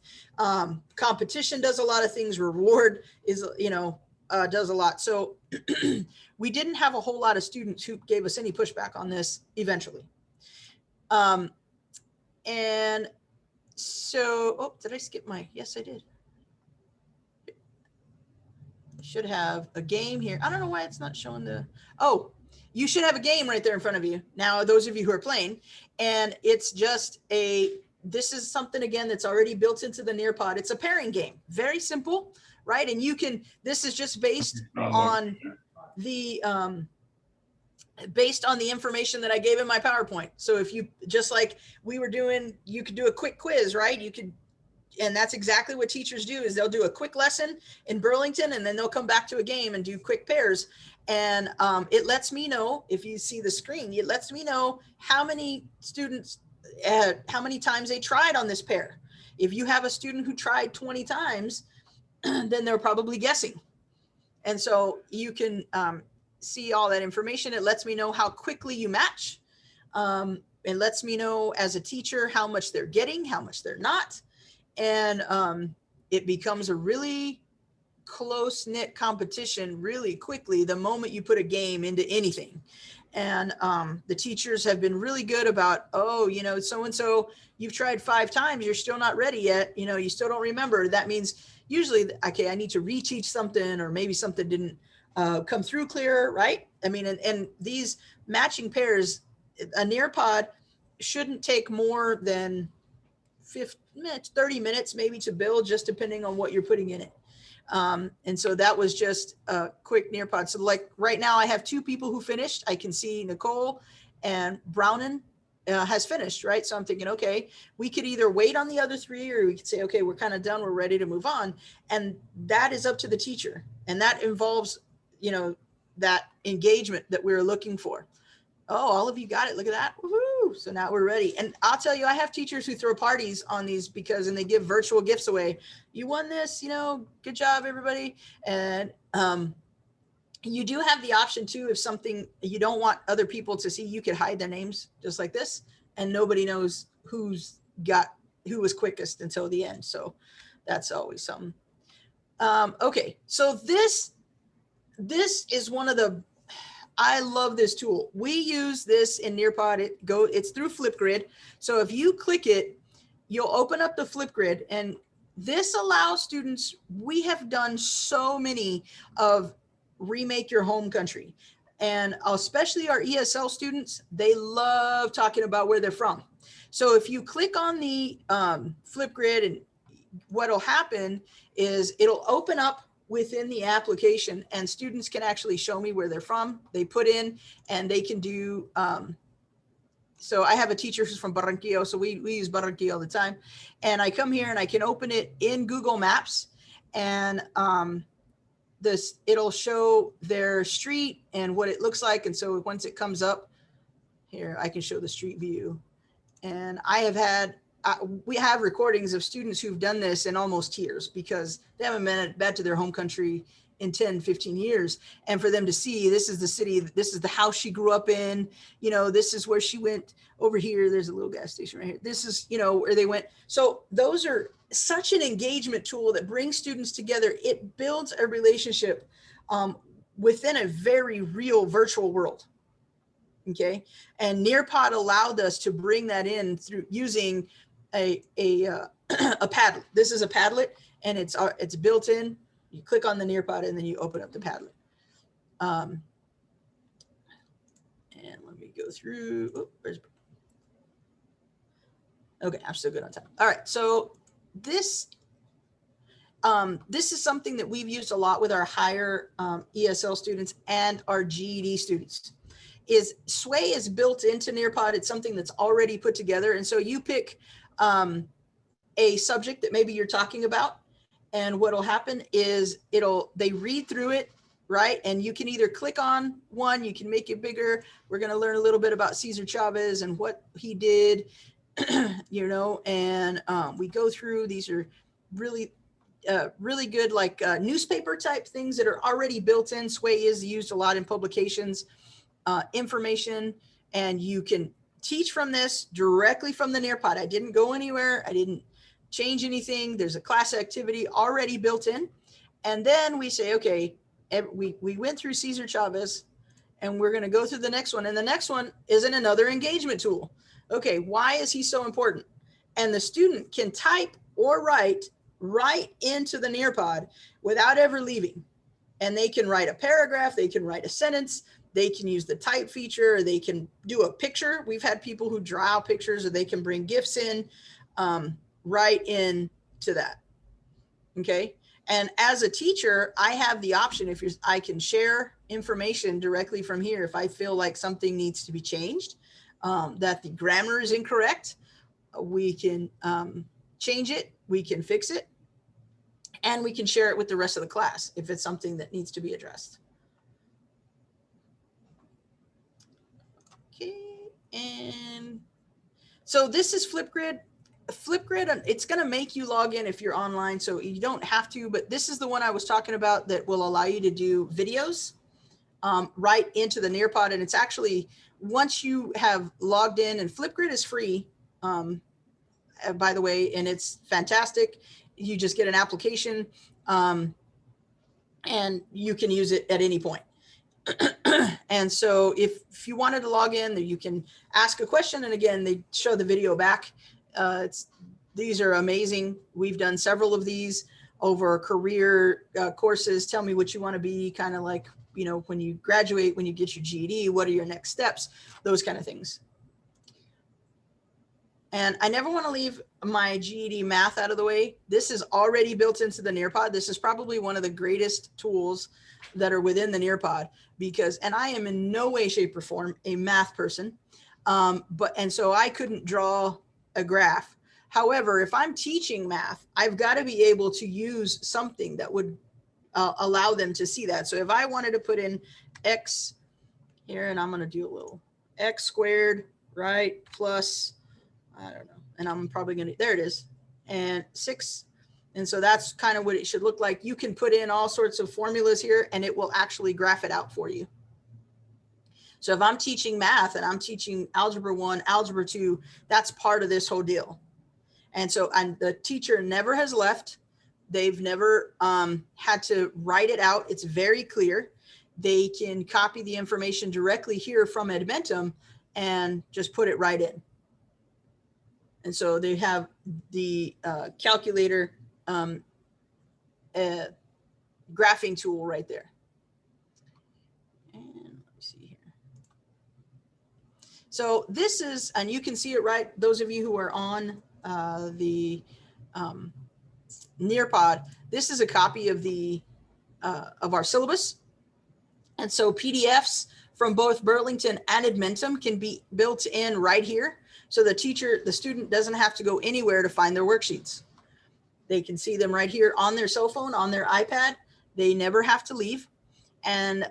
Competition does a lot of things. Reward is, does a lot. So we didn't have a whole lot of students who gave us any pushback on this eventually. And so, oh, did I skip yes, I did. I should have a game here. I don't know why it's not showing you should have a game right there in front of you. Now, those of you who are playing, and it's just this is something, again, that's already built into the Nearpod. It's a pairing game, very simple, right? And this is just based on the information that I gave in my PowerPoint. So if you, just like we were doing, you could do a quick quiz, right? And that's exactly what teachers do, is they'll do a quick lesson in Burlington, and then they'll come back to a game and do quick pairs. And it lets me know, if you see the screen, it lets me know how many students, how many times they tried on this pair. If you have a student who tried 20 times, then they're probably guessing. And so you can see all that information. It lets me know how quickly you match. It lets me know as a teacher how much they're getting, how much they're not. And it becomes a really close-knit competition really quickly the moment you put a game into anything. And the teachers have been really good about, so-and-so, you've tried 5 times, you're still not ready yet, you still don't remember. That means usually, okay, I need to reteach something, or maybe something didn't come through clear, right? I mean, and these matching pairs, a Nearpod shouldn't take more than 50 minutes, 30 minutes maybe to build, just depending on what you're putting in it. And so that was just a quick Nearpod. So like right now I have 2 people who finished. I can see Nicole and Brownon has finished, right? So I'm thinking, okay, we could either wait on the other 3, or we could say, okay, we're kind of done, we're ready to move on. And that is up to the teacher. And that involves, that engagement that we're looking for. Oh, all of you got it. Look at that. Woohoo. So now we're ready. And I'll tell you, I have teachers who throw parties on these and they give virtual gifts away. You won this, good job, everybody. And you do have the option too, if something you don't want other people to see, you could hide their names just like this, and nobody knows who was quickest until the end. So that's always something. Okay. So this is one of I love this tool. We use this in Nearpod. It's through Flipgrid. So if you click it, you'll open up the Flipgrid, and this allows students, we have done so many of Remake Your Home Country, and especially our ESL students, they love talking about where they're from. So if you click on the Flipgrid, and what'll happen is it'll open up within the application, and students can actually show me where they're from. They put in, and they can do, so I have a teacher who's from Barranquilla, so we use Barranquilla all the time. And I come here and I can open it in Google Maps, and it'll show their street and what it looks like. And so once it comes up here, I can show the street view. And I have had, we have recordings of students who've done this in almost tears, because they haven't been back to their home country in 10, 15 years. And for them to see, this is the city, this is the house she grew up in, this is where she went over here. There's a little gas station right here. This is, where they went. So those are, such an engagement tool that brings students together. It builds a relationship within a very real virtual world. Okay, and Nearpod allowed us to bring that in through using a Padlet. This is a Padlet, and it's built in. You click on the Nearpod, and then you open up the Padlet. And let me go through. Oh, okay, I'm still good on time. All right, so this is something that we've used a lot with our higher ESL students and our GED students. Is Sway is built into Nearpod. It's something that's already put together. And so you pick a subject that maybe you're talking about, and what'll happen is they read through it, right? And you can either click on one, you can make it bigger. We're going to learn a little bit about Cesar Chavez and what he did, you know, and we go through, these are really good, like newspaper type things that are already built in. Sway is used a lot in publications. Information, and you can teach from this directly from the Nearpod. I didn't go anywhere. I didn't change anything. There's a class activity already built in. And then we say, okay, we went through Cesar Chavez, and we're going to go through the next one. And the next one is another engagement tool. Okay, why is he so important? And the student can type or write right into the Nearpod without ever leaving. And they can write a paragraph, they can write a sentence, they can use the type feature, or they can do a picture. We've had people who draw out pictures, or they can bring GIFs in right into that. Okay. And as a teacher, I have the option, I can share information directly from here. If I feel like something needs to be changed, that the grammar is incorrect, we can change it, we can fix it, and we can share it with the rest of the class if it's something that needs to be addressed. And so this is Flipgrid. Flipgrid, it's going to make you log in if you're online, so you don't have to, but this is the one I was talking about that will allow you to do videos right into the Nearpod. And it's actually, once you have logged in, and Flipgrid is free, by the way, and it's fantastic. You just get an application and you can use it at any point. And so if you wanted to log in, you can ask a question, and again, they show the video back. These are amazing. We've done several of these over career courses. Tell me what you want to be, kind of like, you know, when you graduate, when you get your GED, what are your next steps, those kind of things. And I never want to leave my GED math out of the way. This is already built into the Nearpod. This is probably one of the greatest tools that are within the Nearpod, because, and I am in no way, shape, or form a math person, and so I couldn't draw a graph. However, if I'm teaching math, I've got to be able to use something that would allow them to see that. So if I wanted to put in X here, and I'm going to do a little X squared, right, plus, I don't know, and I'm probably going to, there it is, and 6. And so that's kind of what it should look like. You can put in all sorts of formulas here, and it will actually graph it out for you. So if I'm teaching math and I'm teaching algebra 1, algebra 2, that's part of this whole deal. And so the teacher never has left. They've never had to write it out. It's very clear. They can copy the information directly here from Edmentum and just put it right in. And so they have the calculator graphing tool right there. And let me see here. So this is, and you can see it right, those of you who are on the Nearpod, this is a copy of of our syllabus. And so PDFs from both Burlington and Edmentum can be built in right here. So the student doesn't have to go anywhere to find their worksheets. They can see them right here on their cell phone, on their iPad. They never have to leave. And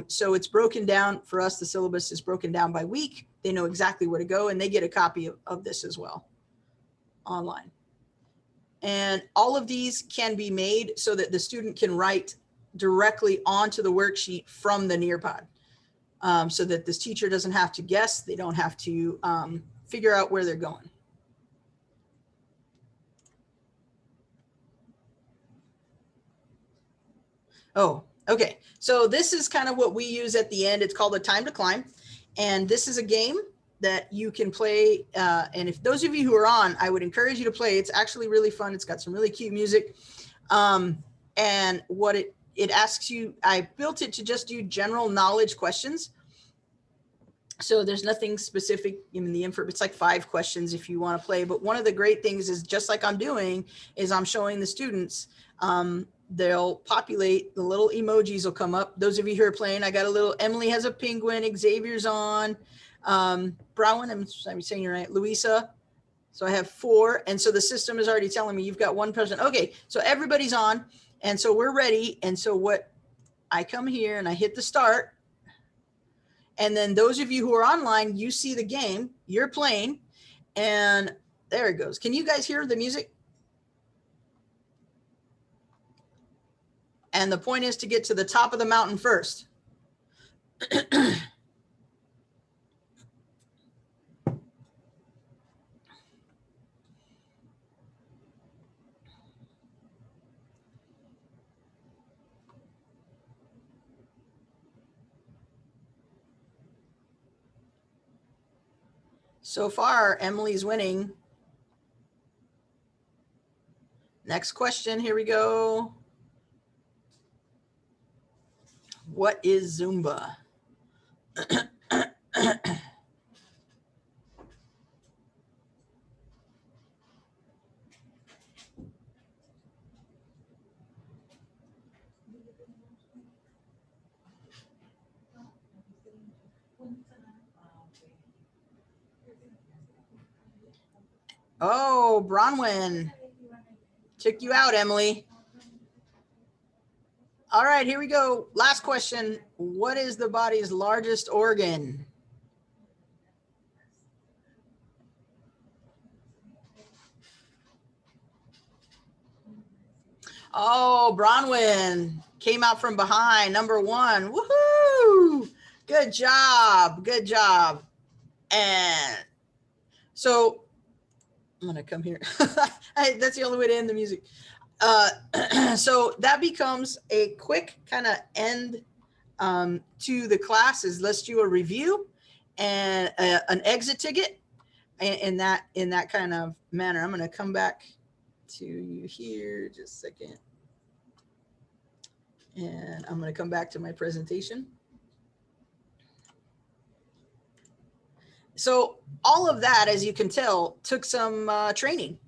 so it's broken down for us. The syllabus is broken down by week. They know exactly where to go, and they get a copy of this as well online. And all of these can be made so that the student can write directly onto the worksheet from the Nearpod, so that this teacher doesn't have to guess. They don't have to figure out where they're going. Oh, okay. So this is kind of what we use at the end. It's called a time to climb. And this is a game that you can play. And if those of you who are on, I would encourage you to play. It's actually really fun. It's got some really cute music. And what it asks you, I built it to just do general knowledge questions. So there's nothing specific in the info. It's like 5 questions if you want to play. But one of the great things is, just like I'm doing, is I'm showing the students, they'll populate, the little emojis will come up. Those of you who are playing, I got a little, Emily has a penguin, Xavier's on, Brown, I'm saying you're right, Louisa. So I have 4. And so the system is already telling me you've got 1 person. Okay, so everybody's on. And so we're ready. And so what, I come here and I hit the start. And then those of you who are online, you see the game, you're playing, and there it goes. Can you guys hear the music? And the point is to get to the top of the mountain first. So far, Emily's winning. Next question, here we go. What is Zumba? Oh, Bronwyn. Took you out, Emily. All right, here we go. Last question. What is the body's largest organ? Oh, Bronwyn came out from behind, number 1. Woohoo! Good job. Good job. And so I'm going to come here. That's the only way to end the music. So that becomes a quick kind of end to the classes. Let's do a review and an exit ticket in that kind of manner. I'm going to come back to you here just a second. And I'm going to come back to my presentation. So all of that, as you can tell, took some training.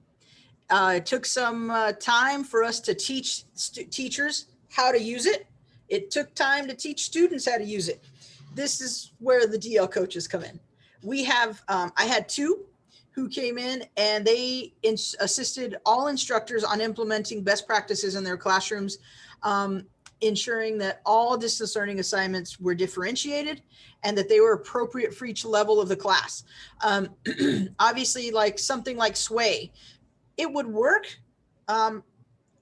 It took some time for us to teach teachers how to use it. It took time to teach students how to use it. This is where the DL coaches come in. We have, I had 2 who came in and they assisted all instructors on implementing best practices in their classrooms, ensuring that all distance learning assignments were differentiated and that they were appropriate for each level of the class. Obviously, like something like Sway, it would work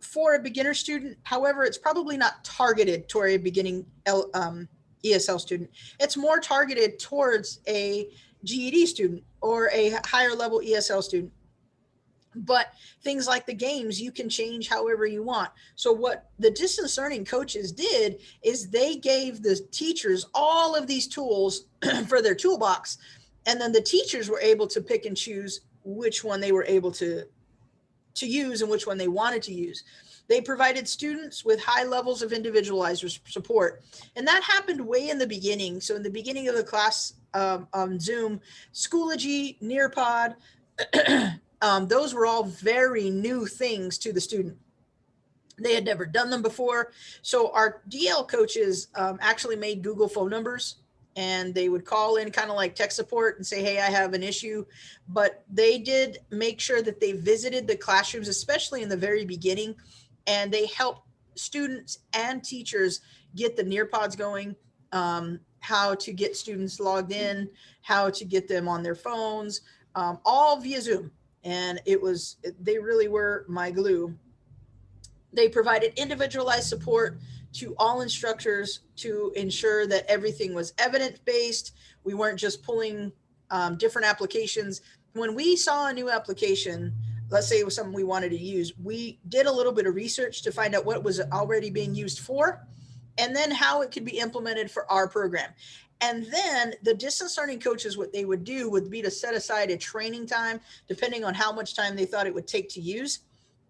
for a beginner student. However, it's probably not targeted toward a beginning ESL student. It's more targeted towards a GED student or a higher level ESL student. But things like the games, you can change however you want. So what the distance learning coaches did is they gave the teachers all of these tools for their toolbox. And then the teachers were able to pick and choose which one they were able to use and which one they wanted to use. They provided students with high levels of individualized support. And that happened way in the beginning. So in the beginning of the class on Zoom, Schoology, Nearpod, those were all very new things to the student. They had never done them before. So our DL coaches actually made Google phone numbers, and they would call in kind of like tech support and say, hey, I have an issue. But they did make sure that they visited the classrooms, especially in the very beginning, and they helped students and teachers get the Nearpods going, how to get students logged in, how to get them on their phones, all via Zoom. And they really were my glue. They provided individualized support to all instructors to ensure that everything was evidence-based. We weren't just pulling different applications. When we saw a new application, let's say it was something we wanted to use, we did a little bit of research to find out what was already being used for. and then how it could be implemented for our program. And then the distance learning coaches, what they would do would be to set aside a training time, depending on how much time they thought it would take to use.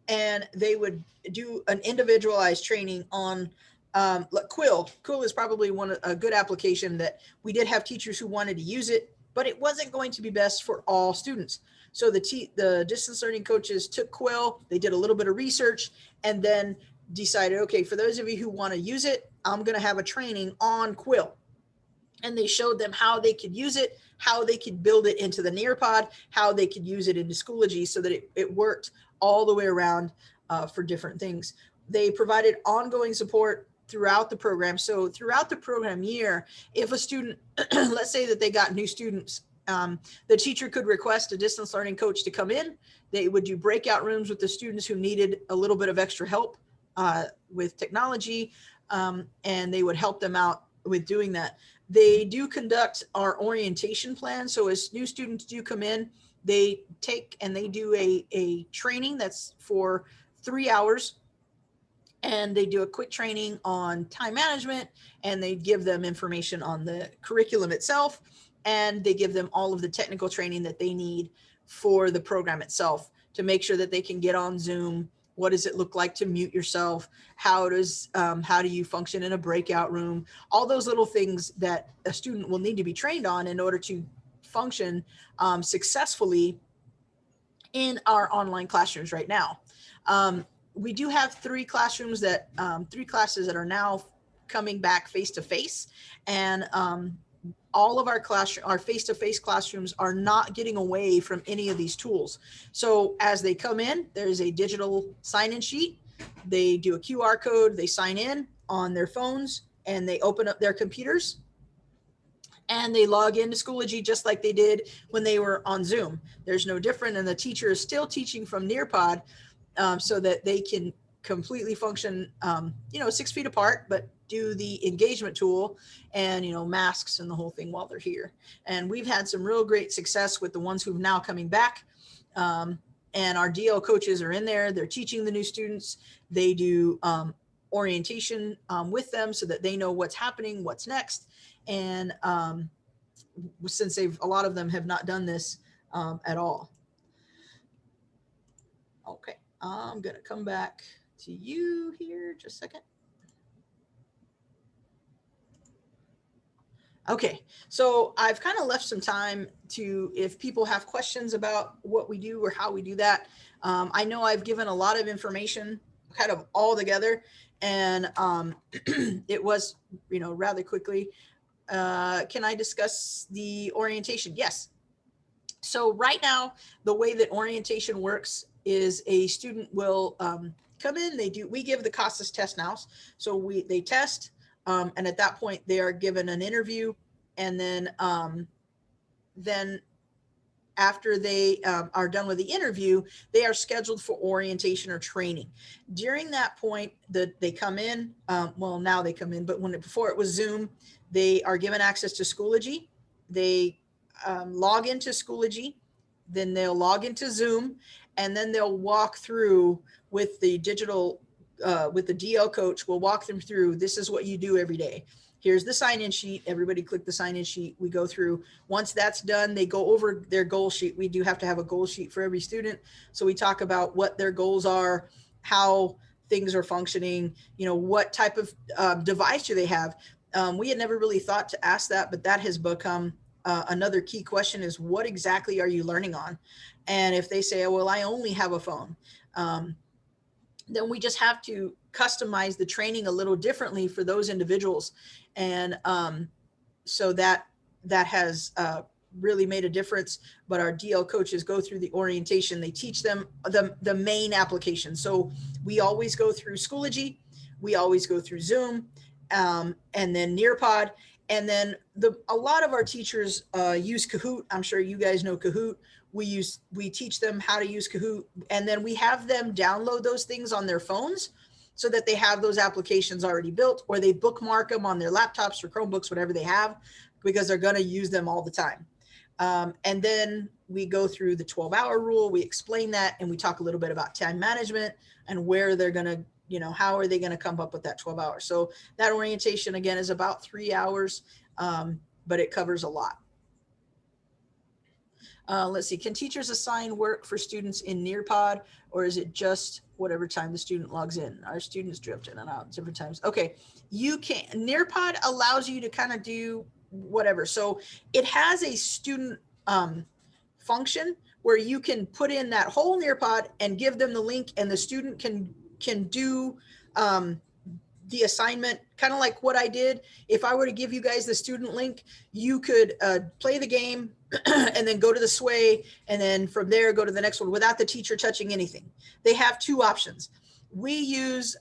And they would do an individualized training on like Quill. Quill is probably a good application that we did have teachers who wanted to use it, but it wasn't going to be best for all students. So the distance learning coaches took Quill, they did a little bit of research, and then decided, okay, for those of you who want to use it, I'm going to have a training on Quill. And they showed them how they could use it, how they could build it into the Nearpod, how they could use it into Schoology so that it worked all the way around for different things. They provided ongoing support throughout the program. So throughout the program year, if a student, let's say that they got new students, the teacher could request a distance learning coach to come in. They would do breakout rooms with the students who needed a little bit of extra help with technology, and they would help them out with doing that. They do conduct our orientation plan. So as new students do come in, they take and they do a training that's for 3 hours. And they do a quick training on time management, and they give them information on the curriculum itself. And they give them all of the technical training that they need for the program itself to make sure that they can get on Zoom. What does it look like to mute yourself? How do you function in a breakout room? All those little things that a student will need to be trained on in order to function successfully in our online classrooms right now. We do have three classes that are now coming back face to face, and all of our face-to-face classrooms are not getting away from any of these tools. So as they come in, there's a digital sign-in sheet. They do a QR code, they sign in on their phones, and they open up their computers, and they log into Schoology just like they did when they were on Zoom. There's no different, and the teacher is still teaching from Nearpod so that they can completely function, 6 feet apart, but do the engagement tool and, masks and the whole thing while they're here. And we've had some real great success with the ones who've now coming back. And our DL coaches are in there. They're teaching the new students. They do orientation with them so that they know what's happening, what's next. And since a lot of them have not done this at all. Okay, I'm gonna come back to you here just a second. Okay, so I've kind of left some time to, if people have questions about what we do or how we do that. I know I've given a lot of information kind of all together, and it was, rather quickly. Can I discuss the orientation? Yes. So right now, the way that orientation works is a student will come in, we give the CASAS test now. So they test, and at that point they are given an interview, and then after they are done with the interview, they are scheduled for orientation or training. During that point, they come in, now they come in, but before it was Zoom, they are given access to Schoology. They log into Schoology, then they'll log into Zoom, and then they'll walk through with the digital, with the DL coach, we'll walk them through, this is what you do every day. Here's the sign-in sheet. Everybody click the sign-in sheet. We go through. Once that's done, they go over their goal sheet. We do have to have a goal sheet for every student. So we talk about what their goals are, how things are functioning, what type of device do they have. We had never really thought to ask that, but that has become another key question, is what exactly are you learning on? And if they say, well, I only have a phone, then we just have to customize the training a little differently for those individuals. And so that has really made a difference. But our DL coaches go through the orientation. They teach them the main application. So we always go through Schoology. We always go through Zoom, and then Nearpod. And then a lot of our teachers use Kahoot. I'm sure you guys know Kahoot. We teach them how to use Kahoot, and then we have them download those things on their phones so that they have those applications already built, or they bookmark them on their laptops or Chromebooks, whatever they have, because they're going to use them all the time. And then we go through the 12-hour rule. We explain that, and we talk a little bit about time management and where they're going to you know, how are they going to come up with that 12 hours? So that orientation again is about 3 hours, but it covers a lot. Let's see, can teachers assign work for students in Nearpod, or is it just whatever time the student logs in? Our students drift in and out at different times. Okay, you can, Nearpod allows you to kind of do whatever. So it has a student function where you can put in that whole Nearpod and give them the link, and the student can do the assignment, kind of like what I did. If I were to give you guys the student link, you could play the game and then go to the sway, and then from there go to the next one without the teacher touching anything. They have two options. We use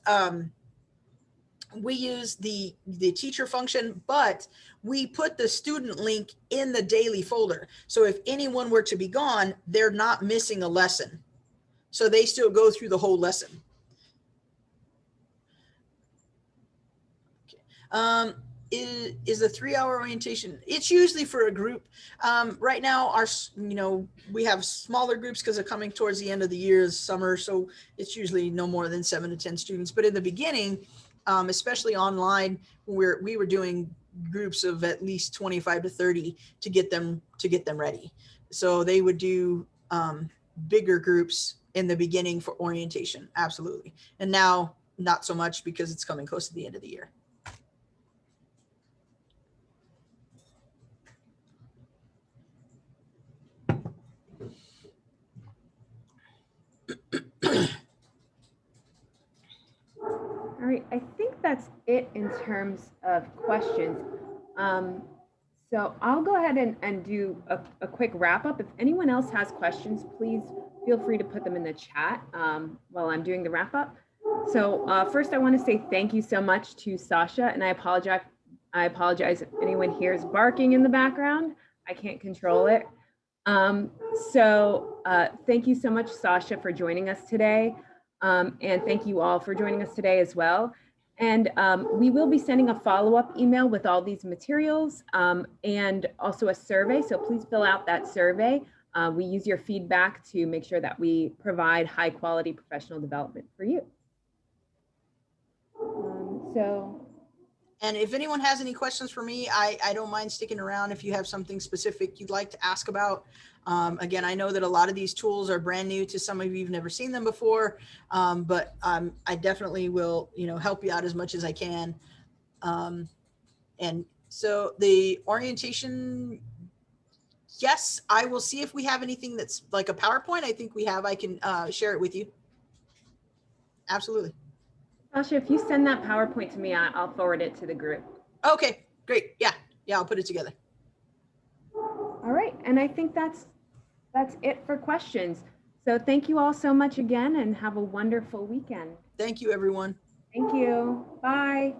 the teacher function, but we put the student link in the daily folder. So if anyone were to be gone, they're not missing a lesson. So they still go through the whole lesson. Is a 3-hour orientation? It's usually for a group. Right now, we have smaller groups because they're coming towards the end of the year, is summer. So it's usually no more than 7 to 10 students. But in the beginning, especially online, we were doing groups of at least 25 to 30 to get them ready. So they would do bigger groups in the beginning for orientation. Absolutely. And now not so much because it's coming close to the end of the year. All right, I think that's it in terms of questions. So I'll go ahead and do a quick wrap up. If anyone else has questions, please feel free to put them in the chat while I'm doing the wrap up. So first I want to say thank you so much to Sasha, and I apologize if anyone hears barking in the background. I can't control it. Thank you so much, Sasha, for joining us today. And thank you all for joining us today as well. And we will be sending a follow-up email with all these materials and also a survey. So please fill out that survey. We use your feedback to make sure that we provide high quality professional development for you. And if anyone has any questions for me, I don't mind sticking around if you have something specific you'd like to ask about. Again, I know that a lot of these tools are brand new to some of you. You've never seen them before, but I definitely will, help you out as much as I can. And so the orientation, yes, I will see if we have anything that's like a PowerPoint. I think we have. I can share it with you. Absolutely. Sasha, if you send that PowerPoint to me, I'll forward it to the group. Okay, great. Yeah, I'll put it together. All right, and I think that's it for questions. So thank you all so much again, and have a wonderful weekend. Thank you, everyone. Thank you. Bye.